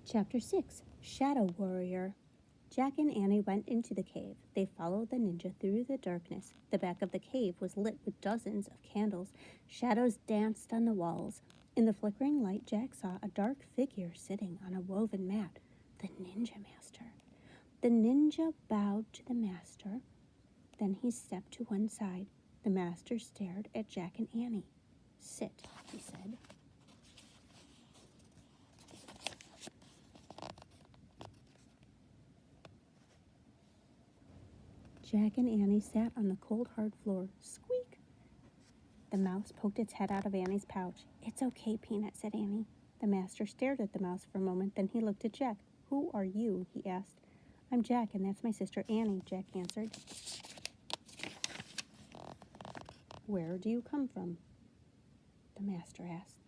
Chapter 6 Shadow Warrior. Jack and Annie went into the cave. They followed the ninja through the darkness. The back of the cave was lit with dozens of candles. Shadows danced on the walls. In the flickering light, Jack saw a dark figure sitting on a woven mat. The ninja master. The ninja bowed to the master. Then he stepped to one side. The master stared at Jack and Annie. "Sit," he said. Jack and Annie sat on the cold, hard floor. Squeak! The mouse poked its head out of Annie's pouch. "It's okay, Peanut," said Annie. The master stared at the mouse for a moment, then he looked at Jack. "Who are you?" he asked. "I'm Jack, and that's my sister Annie," Jack answered. "Where do you come from?" the master asked.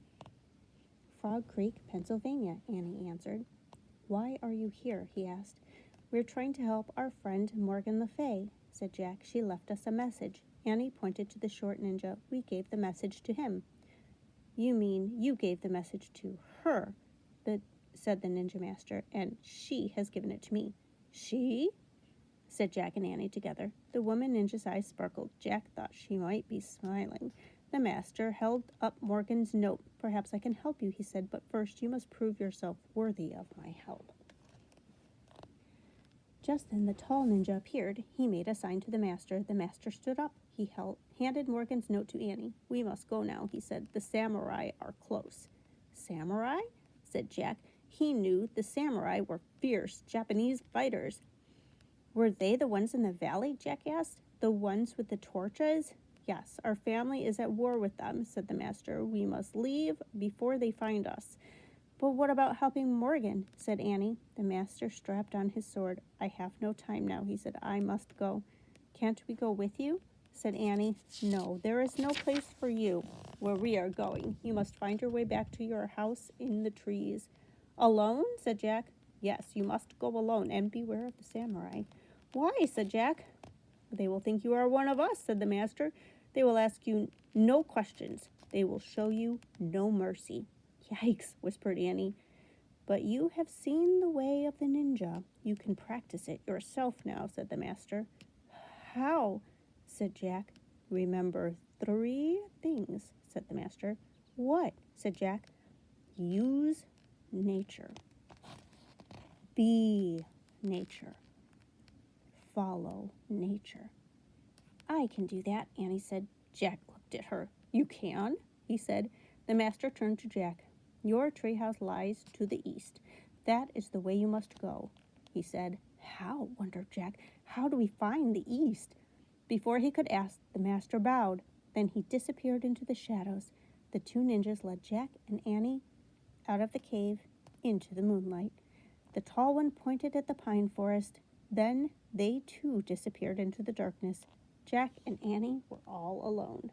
"Frog Creek, Pennsylvania," Annie answered. "Why are you here?" he asked. "We're trying to help our friend Morgan Le Fay," said Jack. "She left us a message." Annie pointed to the short ninja. "We gave the message to him." "You mean you gave the message to her," said the ninja master, "and she has given it to me." "She?" said Jack and Annie together. The woman ninja's eyes sparkled. Jack thought she might be smiling. The master held up Morgan's note. "Perhaps I can help you," he said, "but first you must prove yourself worthy of my help." Just then the tall ninja appeared. He made a sign to the master. The master stood up. He handed Morgan's note to Annie. "We must go now," he said. "The samurai are close." "Samurai?" said Jack. He knew the samurai were fierce Japanese fighters. "Were they the ones in the valley?" Jack asked. "The ones with the torches?" "Yes, our family is at war with them," said the master. "We must leave before they find us." "But what about helping Morgan?" said Annie. The master strapped on his sword. "I have no time now," he said. "I must go." "Can't we go with you?" said Annie. "No, there is no place for you where we are going. You must find your way back to your house in the trees." "Alone?" said Jack. "Yes, you must go alone, and beware of the samurai." "Why?" said Jack. "They will think you are one of us," said the master. "They will ask you no questions. They will show you no mercy." "Yikes," whispered Annie. "But you have seen the way of the ninja. You can practice it yourself now," said the master. "How?" said Jack. "Remember 3 things," said the master. "What?" said Jack. "Use nature. Be nature. Follow nature." "I can do that," Annie said. Jack looked at her. "You can?" he said. The master turned to Jack. "Your treehouse lies to the east. That is the way you must go," he said. "How?" wondered Jack. "How do we find the east?" Before he could ask, the master bowed. Then he disappeared into the shadows. The 2 ninjas led Jack and Annie out of the cave into the moonlight. The tall one pointed at the pine forest. Then they too disappeared into the darkness. Jack and Annie were all alone.